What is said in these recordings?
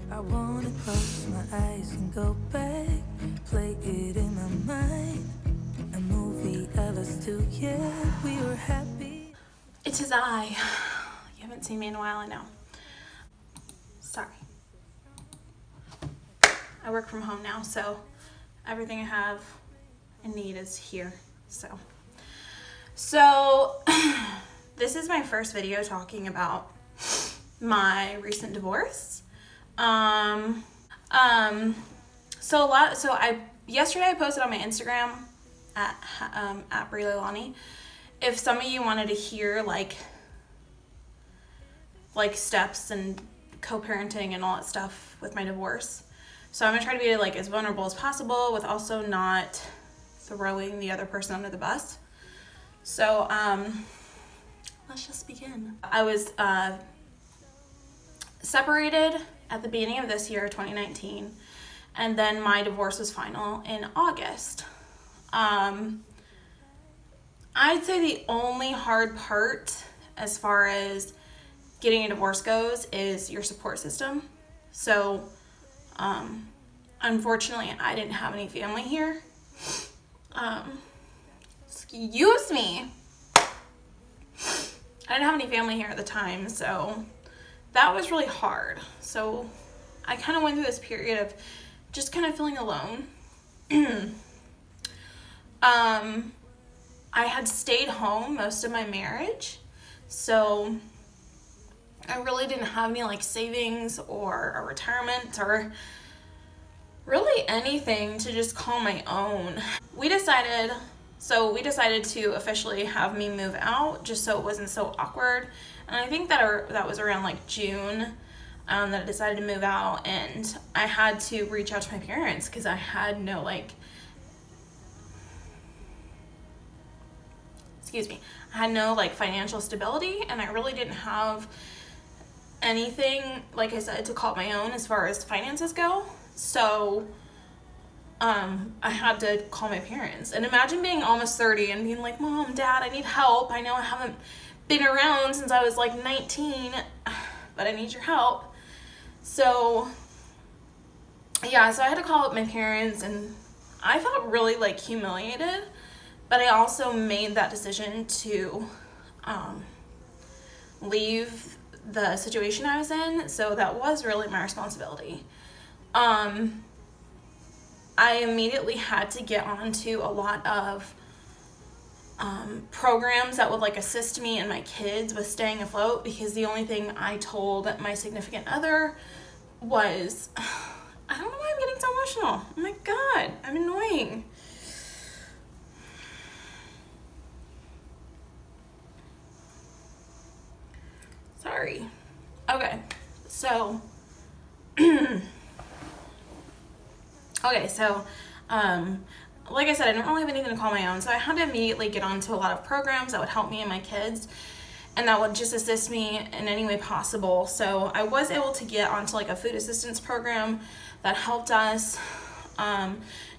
I wanna close my eyes and go back, play it in my mind. A movie of us two, yeah, we were happy. It is I. You haven't seen me in a while, I know. Sorry. I work from home now, so everything I have and need is here. So this is my first video talking about my recent divorce. Yesterday I posted on my Instagram at Brie Leilani. If some of you wanted to hear like steps and co-parenting and all that stuff with my divorce. So I'm gonna try to be like as vulnerable as possible with also not throwing the other person under the bus. So let's just begin. I was separated at the beginning of this year, 2019, and then my divorce was final in August. I'd say the only hard part as far as getting a divorce goes is your support system. So unfortunately, I didn't have any family here. Excuse me. I didn't have any family here at the time, so that was really hard. So I kind of went through this period of just kind of feeling alone. I had stayed home most of my marriage, so I really didn't have any like savings or a retirement or really anything to just call my own. We decided to officially have me move out just so it wasn't so awkward. And I think that was around like June that I decided to move out, and I had to reach out to my parents because I had no financial stability, and I really didn't have anything, like I said, to call my own as far as finances go. So I had to call my parents. And imagine being almost 30 and being like, Mom, Dad, I need help. I know I haven't been around since I was like 19, but I need your help. So yeah, so I had to call up my parents, and I felt really like humiliated, but I also made that decision to leave the situation I was in. So that was really my responsibility. I immediately had to get onto a lot of programs that would like assist me and my kids with staying afloat, because the only thing I told my significant other was, I don't know why I'm getting so emotional. Oh my God, I'm annoying. Sorry. Okay, so like I said, I don't really have anything to call my own, so I had to immediately get onto a lot of programs that would help me and my kids, and that would just assist me in any way possible. So I was able to get onto like a food assistance program that helped us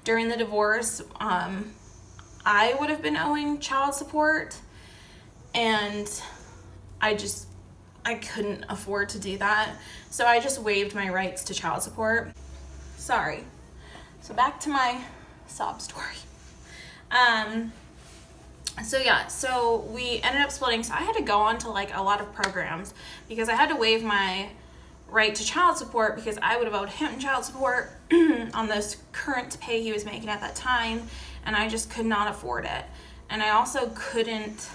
during the divorce. I would have been owing child support, and I couldn't afford to do that, so I just waived my rights to child support. Sorry. So back to my sob story. So we ended up splitting. So I had to go on to like a lot of programs because I had to waive my right to child support because I would have owed him child support on this current pay he was making at that time, and I just could not afford it. And I also couldn't,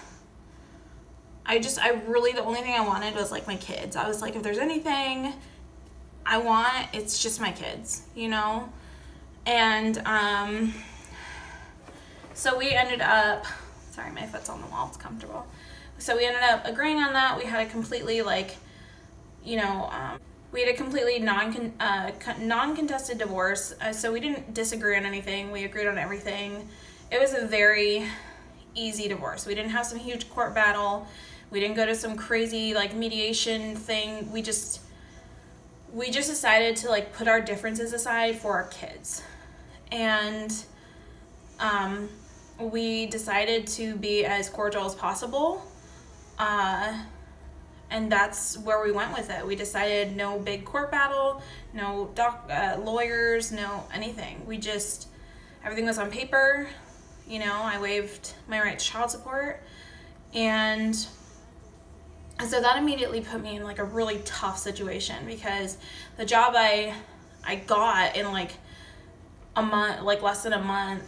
the only thing I wanted was like my kids. I was like, if there's anything I want, it's just my kids, you know? And so we ended up, sorry, my foot's on the wall, it's comfortable. So we ended up agreeing on that. We had a completely non-contested divorce. So we didn't disagree on anything. We agreed on everything. It was a very easy divorce. We didn't have some huge court battle. We didn't go to some crazy like mediation thing. We just decided to like put our differences aside for our kids. And we decided to be as cordial as possible. And that's where we went with it. We decided no big court battle, no lawyers, no anything. We just, everything was on paper. You know, I waived my right to child support. And so that immediately put me in like a really tough situation, because the job I got in like a month, like less than a month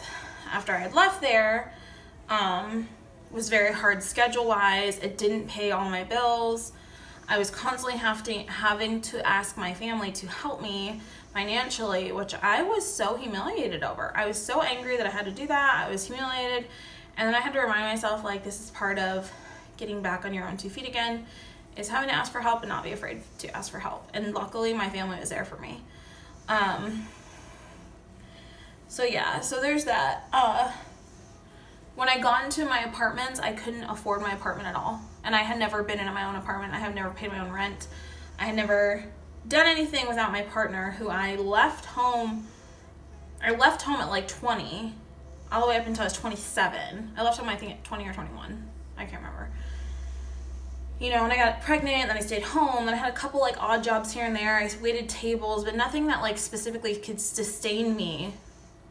after I had left there, was very hard schedule wise. It didn't pay all my bills. I was constantly having to ask my family to help me financially, which I was so humiliated over. I was so angry that I had to do that. I was humiliated. And then I had to remind myself, like, this is part of getting back on your own 2 feet again, is having to ask for help and not be afraid to ask for help. And luckily my family was there for me. So yeah, so there's that. When I got into my apartments, I couldn't afford my apartment at all. And I had never been in my own apartment. I had never paid my own rent. I had never done anything without my partner, who I left home at like 20, all the way up until I was 27. I left home, I think, at 20 or 21. I can't remember. You know, and I got pregnant, then I stayed home, then I had a couple like odd jobs here and there. I waited tables, but nothing that like specifically could sustain me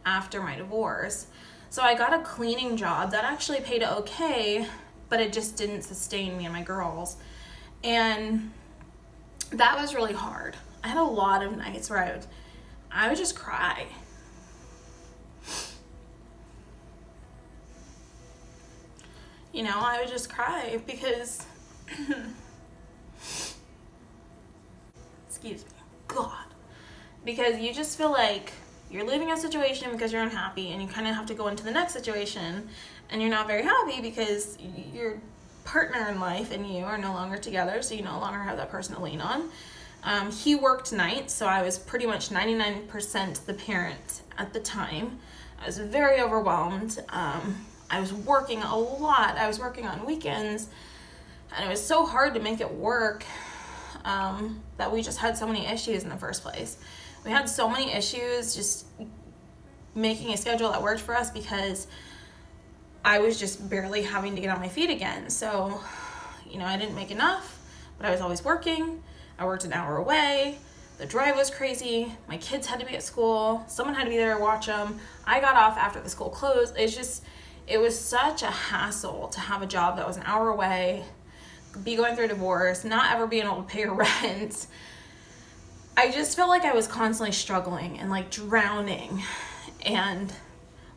after my divorce. So I got a cleaning job that actually paid okay, but it just didn't sustain me and my girls. And that was really hard. I had a lot of nights where I would just cry. You know, I would just cry because excuse me, God. Because you just feel like you're leaving a situation because you're unhappy, and you kind of have to go into the next situation and you're not very happy because your partner in life and you are no longer together, so you no longer have that person to lean on. He worked nights, so I was pretty much 99% the parent at the time. I was very overwhelmed. I was working a lot. I was working on weekends, and it was so hard to make it work that we just had so many issues in the first place. We had so many issues just making a schedule that worked for us because I was just barely having to get on my feet again. So, you know, I didn't make enough, but I was always working. I worked an hour away. The drive was crazy. My kids had to be at school. Someone had to be there to watch them. I got off after the school closed. It was such a hassle to have a job that was an hour away, be going through a divorce, not ever being able to pay your rent. I just felt like I was constantly struggling and like drowning, and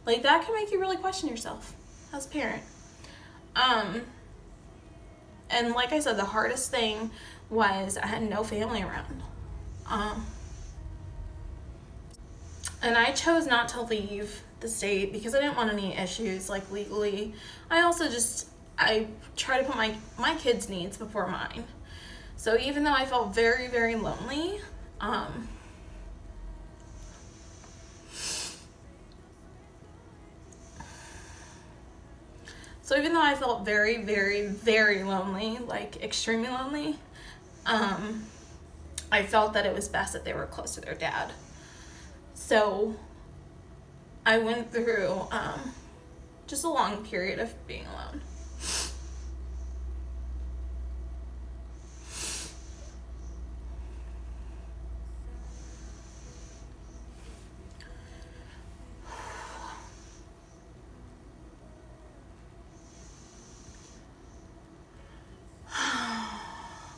like that can make you really question yourself as a parent. And like I said, the hardest thing was I had no family around. And I chose not to leave the state because I didn't want any issues like legally. I try to put my kids' needs before mine. So even though I felt very, very lonely, very, very, very lonely, like extremely lonely, I felt that it was best that they were close to their dad. So I went through just a long period of being alone.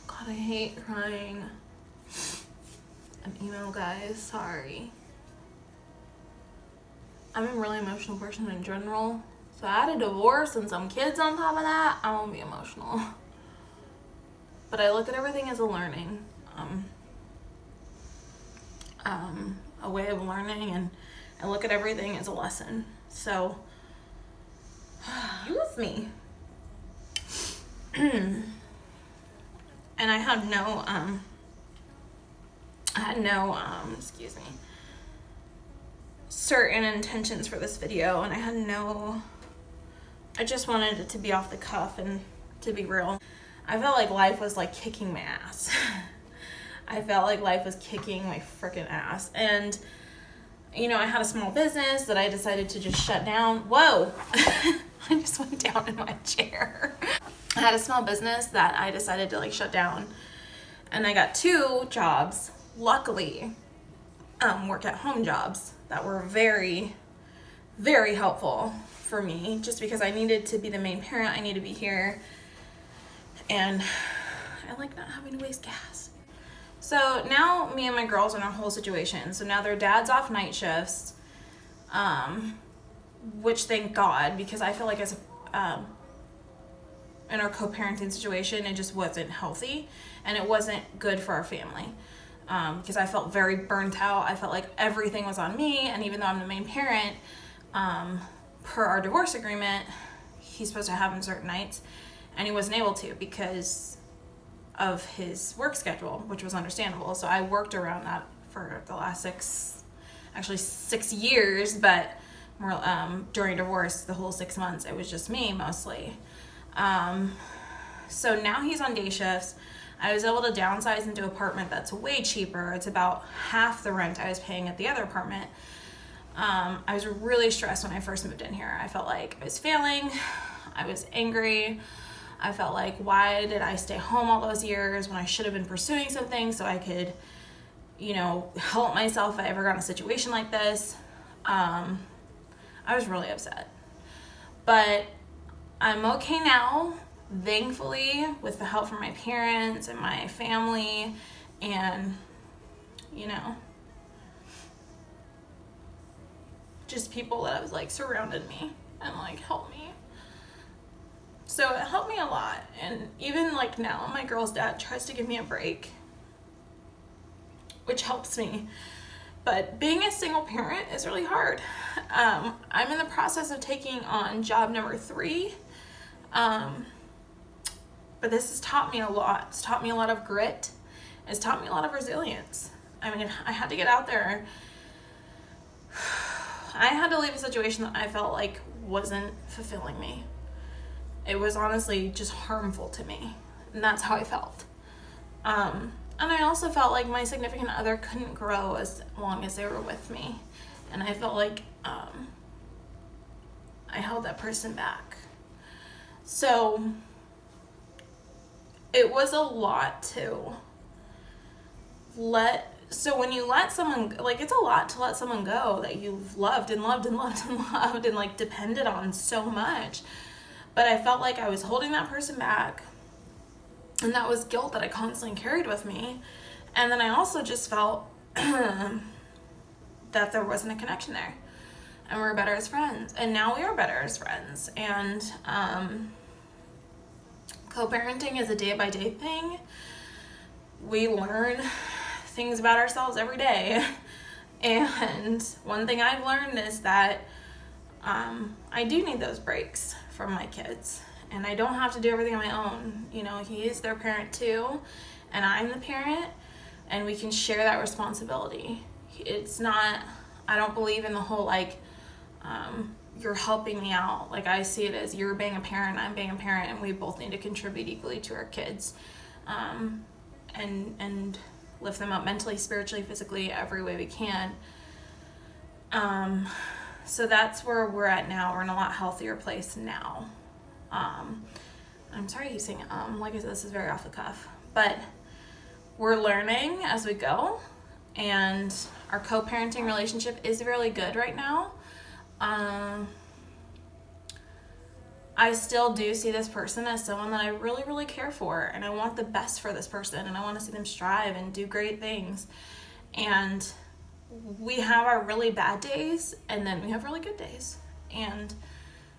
God, I hate crying. An email, guys, sorry. I'm a really emotional person in general. So I had a divorce and some kids on top of that, I won't be emotional. But I look at everything as a learning, a way of learning, and I look at everything as a lesson. So, use me. And I had no, excuse me, certain intentions for this video, and I just wanted it to be off the cuff and to be real. I felt like life was like kicking my ass. I felt like life was kicking my freaking ass. And, you know, I had a small business that I decided to just shut down. Whoa! I just went down in my chair. I had a small business that I decided to like shut down, and I got 2 jobs, luckily, work at home jobs that were very, very helpful for me, just because I needed to be the main parent. I need to be here, and I like not having to waste gas. So now me and my girls are in a whole situation. So now their dad's off night shifts, which thank God, because I feel like as in our co-parenting situation, it just wasn't healthy, and it wasn't good for our family, because I felt very burnt out. I felt like everything was on me, and even though I'm the main parent, per our divorce agreement, he's supposed to have him certain nights, and he wasn't able to because of his work schedule, which was understandable. So I worked around that for the last 6 years, but more, during divorce, the whole 6 months, it was just me mostly. So now he's on day shifts. I was able to downsize into an apartment that's way cheaper. It's about half the rent I was paying at the other apartment. I was really stressed when I first moved in here. I felt like I was failing. I was angry. I felt like, why did I stay home all those years when I should have been pursuing something so I could, help myself if I ever got in a situation like this. I was really upset. But I'm okay now, thankfully, with the help from my parents and my family, and, just people that have, surrounded me and, helped me. So it helped me a lot. And even, now, my girl's dad tries to give me a break, which helps me. But being a single parent is really hard. I'm in the process of taking on job number 3. But this has taught me a lot. It's taught me a lot of grit. It's taught me a lot of resilience. I mean, I had to get out there. I had to leave a situation that I felt like wasn't fulfilling me. It was honestly just harmful to me. And that's how I felt. And I also felt like my significant other couldn't grow as long as they were with me. And I felt like I held that person back. So it was a lot to so when you let someone, it's a lot to let someone go that you've loved and loved and loved and loved and depended on so much. But I felt like I was holding that person back, and that was guilt that I constantly carried with me. And then I also just felt that there wasn't a connection there, and we were better as friends. And now we are better as friends. And co-parenting is a day-by-day thing. We learn things about ourselves every day. And one thing I've learned is that I do need those breaks from my kids. And I don't have to do everything on my own. He is their parent too, and I'm the parent, and we can share that responsibility. It's not, I don't believe in the whole you're helping me out. I see it as you're being a parent, I'm being a parent, and we both need to contribute equally to our kids, and lift them up mentally, spiritually, physically, every way we can. So that's where we're at now. We're in a lot healthier place now. I'm sorry I keep saying like I said, this is very off the cuff, but we're learning as we go, and our co-parenting relationship is really good right now. I still do see this person as someone that I really, really care for, and I want the best for this person, and I want to see them strive and do great things. And we have our really bad days, and then we have really good days. And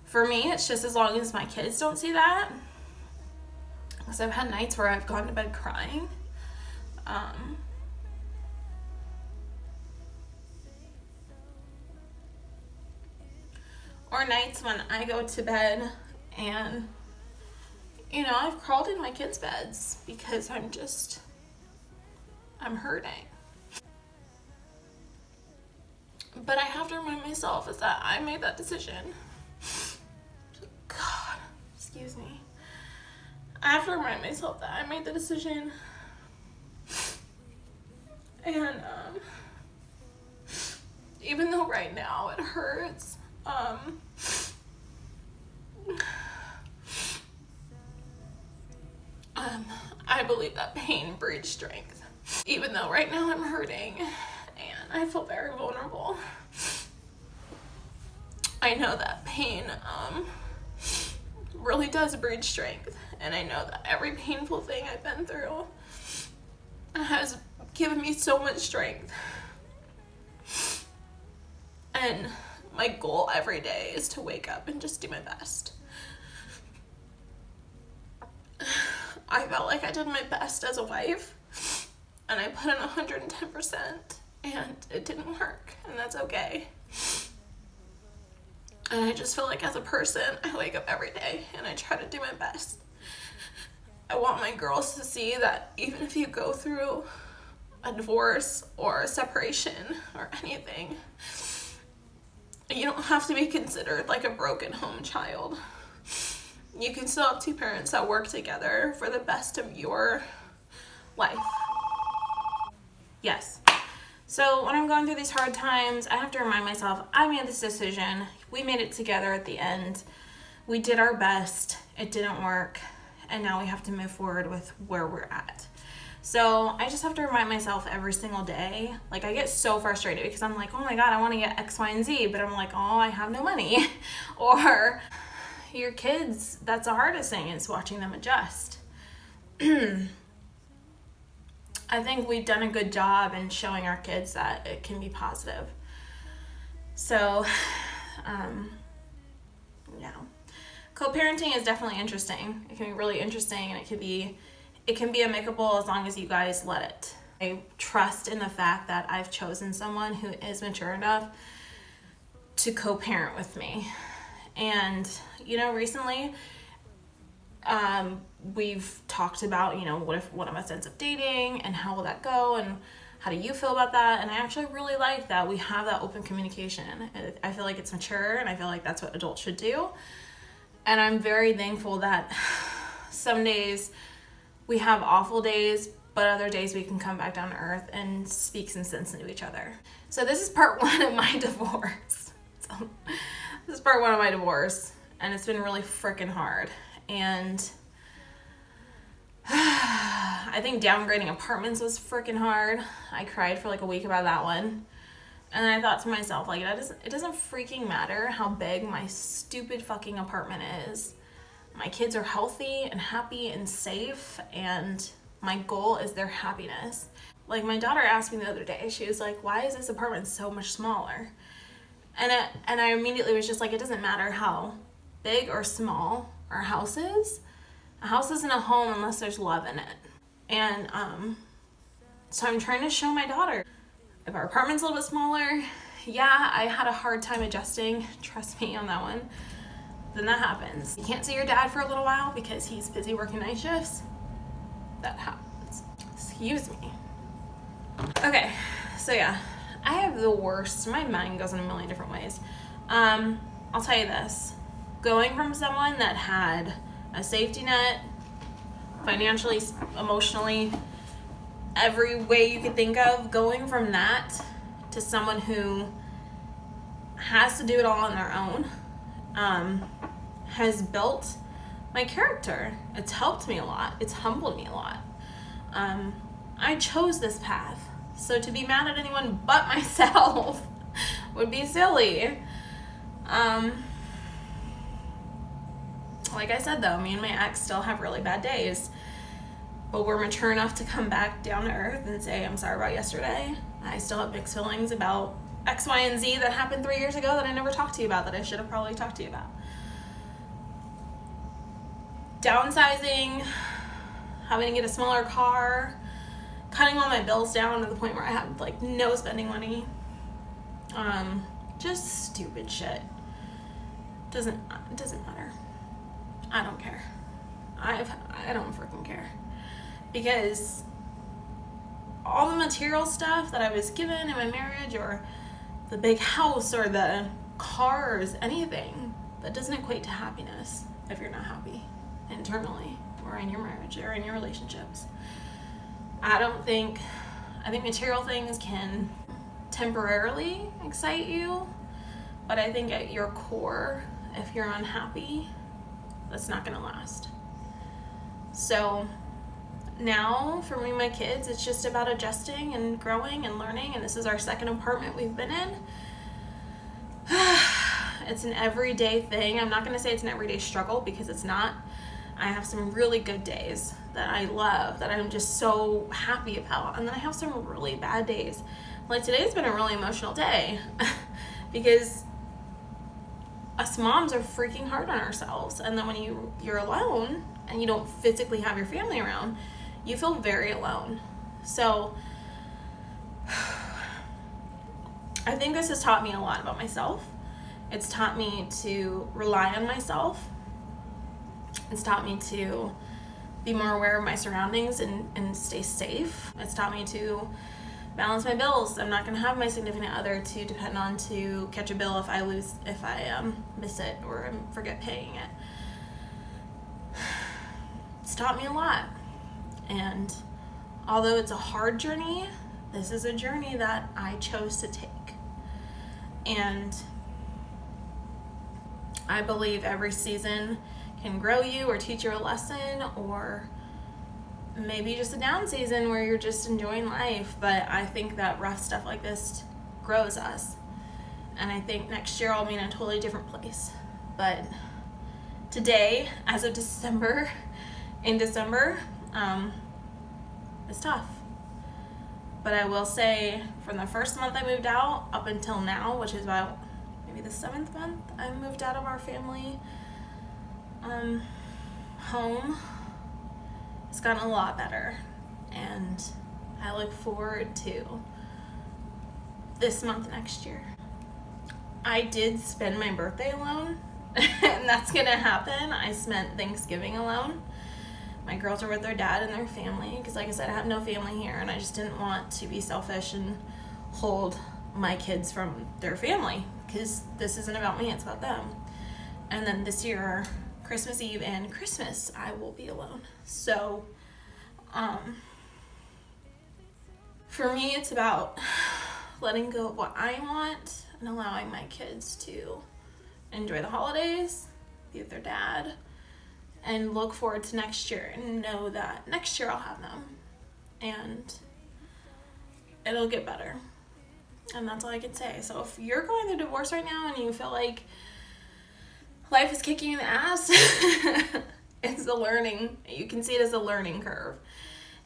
for me, it's just as long as my kids don't see that, because I've had nights where I've gone to bed crying. Or nights when I go to bed and, I've crawled in my kids' beds because I'm hurting. But I have to remind myself is that I made that decision. God, excuse me. I have to remind myself that I made the decision. And even though right now it hurts, that pain breeds strength. Even though right now I'm hurting and I feel very vulnerable, I know that pain really does breed strength. And I know that every painful thing I've been through has given me so much strength. And my goal every day is to wake up and just do my best. I felt like I did my best as a wife, and I put in 110%, and it didn't work, and that's okay. And I just feel like as a person, I wake up every day and I try to do my best. I want my girls to see that even if you go through a divorce or a separation or anything, you don't have to be considered like a broken home child. You can still have two parents that work together for the best of your life. Yes. So when I'm going through these hard times, I have to remind myself, I made this decision. We made it together at the end. We did our best. It didn't work. And now we have to move forward with where we're at. So I just have to remind myself every single day. Like, I get so frustrated because I'm like, oh my God, I want to get X, Y, and Z. But I'm like, oh, I have no money. Or your kids, that's the hardest thing, is watching them adjust. I think we've done a good job in showing our kids that it can be positive. So, yeah. Co-parenting is definitely interesting. It can be really interesting, and it can be amicable as long as you guys let it. I trust in the fact that I've chosen someone who is mature enough to co-parent with me. And, recently, we've talked about, what if one of us ends up dating, and how will that go, and how do you feel about that? And I actually really like that we have that open communication. I feel like it's mature, and I feel like that's what adults should do. And I'm very thankful that some days we have awful days, but other days we can come back down to earth and speak some sense into each other. So this is part 1 of my divorce. This is part 1 of my divorce, and it's been really freaking hard. And I think downgrading apartments was freaking hard. I cried for like a week about that one. And then I thought to myself, like, it doesn't freaking matter how big my stupid fucking apartment is. My kids are healthy and happy and safe, and my goal is their happiness. Like, my daughter asked me the other day, she was like, why is this apartment so much smaller? And I immediately was just like, it doesn't matter how big or small our house is. A house isn't a home unless there's love in it. And so I'm trying to show my daughter, if our apartment's a little bit smaller, yeah, I had a hard time adjusting, trust me on that one, then that happens. You can't see your dad for a little while because he's busy working night shifts. That happens. Excuse me. Okay, so yeah, I have the worst. My mind goes in a million different ways. I'll tell you this. Going from someone that had a safety net, financially, emotionally, every way you could think of, going from that to someone who has to do it all on their own, has built my character. It's helped me a lot. It's humbled me a lot. I chose this path. So to be mad at anyone but myself would be silly. Like I said, though, me and my ex still have really bad days. But we're mature enough to come back down to earth and say, I'm sorry about yesterday. I still have mixed feelings about X, Y, and Z that happened 3 years ago that I never talked to you about, that I should have probably talked to you about. Downsizing, having to get a smaller car, cutting all my bills down to the point where I had like no spending money. Just stupid shit. It doesn't matter. I don't care. I don't freaking care. Because all the material stuff that I was given in my marriage, or the big house or the cars, anything, that doesn't equate to happiness if you're not happy internally or in your marriage or in your relationships. I think material things can temporarily excite you, but I think at your core, if you're unhappy, that's not going to last. So now for me and my kids, it's just about adjusting and growing and learning. And this is our second apartment we've been in. It's an everyday thing. I'm not going to say it's an everyday struggle, because it's not. I have some really good days that I love, that I'm just so happy about. And then I have some really bad days. Like today's been a really emotional day because us moms are freaking hard on ourselves. And then when you're alone and you don't physically have your family around, you feel very alone. So I think this has taught me a lot about myself. It's taught me to rely on myself. It's taught me to be more aware of my surroundings and stay safe. It's taught me to balance my bills. I'm not going to have my significant other to depend on to catch a bill if I miss it or forget paying it. It's taught me a lot. And although it's a hard journey, this is a journey that I chose to take. And I believe every season can grow you or teach you a lesson, or maybe just a down season where you're just enjoying life. But I think that rough stuff like this grows us. And I think next year I'll be in a totally different place. But today, as of December, it's tough. But I will say, from the first month I moved out up until now, which is about maybe the 7th month I moved out of our family home, it's gotten a lot better. And I look forward to this month next year. I did spend my birthday alone, and that's gonna happen. I spent Thanksgiving alone. My girls are with their dad and their family, because like I said, I have no family here, and I just didn't want to be selfish and hold my kids from their family, because this isn't about me, it's about them. And then this year, Christmas Eve and Christmas, I will be alone. So for me, it's about letting go of what I want and allowing my kids to enjoy the holidays, be with their dad, and look forward to next year and know that next year I'll have them and it'll get better. And that's all I can say. So if you're going through divorce right now and you feel like life is kicking you in the ass, it's a learning. You can see it as a learning curve,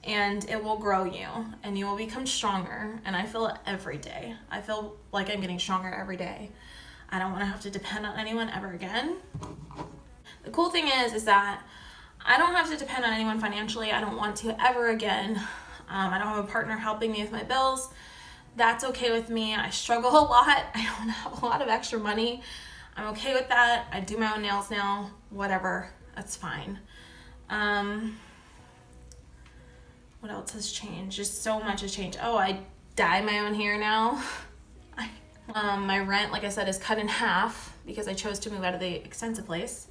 and it will grow you and you will become stronger. And I feel it every day. I feel like I'm getting stronger every day. I don't want to have to depend on anyone ever again. The cool thing is that I don't have to depend on anyone financially. I don't want to ever again. I don't have a partner helping me with my bills. That's okay with me. I struggle a lot. I don't have a lot of extra money. I'm okay with that. I do my own nails now. Whatever. That's fine. What else has changed? Just so much has changed. Oh, I dye my own hair now. My rent, like I said, is cut in half because I chose to move out of the expensive place.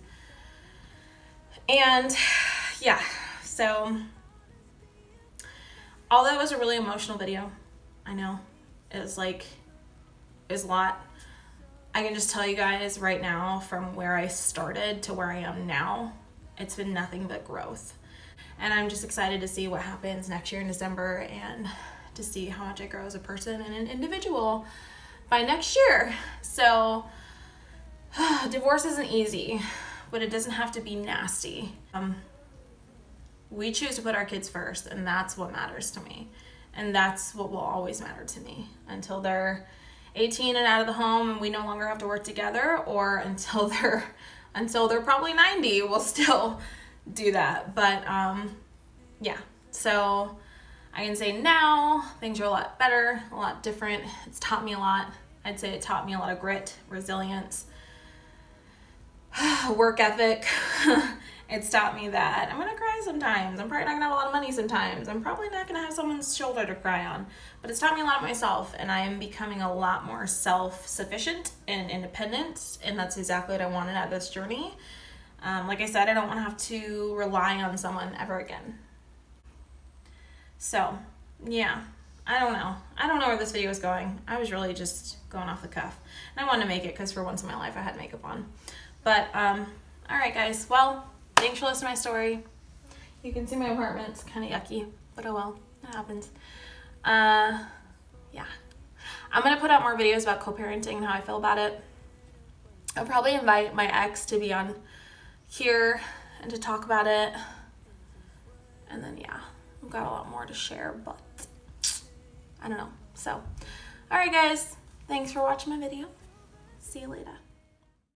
And yeah, so although it was a really emotional video, I know it was a lot. I can just tell you guys right now, from where I started to where I am now, it's been nothing but growth. And I'm just excited to see what happens next year in December and to see how much I grow as a person and an individual by next year. So divorce isn't easy, but it doesn't have to be nasty. We choose to put our kids first, and that's what matters to me. And that's what will always matter to me until they're 18 and out of the home and we no longer have to work together, or until they're probably 90, we'll still do that. But yeah, so I can say now things are a lot better, a lot different. It's taught me a lot. I'd say it taught me a lot of grit, resilience, work ethic. It's taught me that I'm gonna cry sometimes. I'm probably not gonna have a lot of money sometimes. I'm probably not gonna have someone's shoulder to cry on. But it's taught me a lot of myself, and I am becoming a lot more self-sufficient and independent, and that's exactly what I wanted out of this journey. Like I said, I don't want to have to rely on someone ever again. So, yeah, I don't know. I don't know where this video is going. I was really just going off the cuff. And I wanted to make it because for once in my life I had makeup on. But, all right, guys. Well, thanks for listening to my story. You can see my apartment's kind of yucky, but oh well, it happens. Yeah. I'm going to put out more videos about co-parenting and how I feel about it. I'll probably invite my ex to be on here and to talk about it. And then, yeah, I've got a lot more to share, but I don't know. So, all right, guys. Thanks for watching my video. See you later.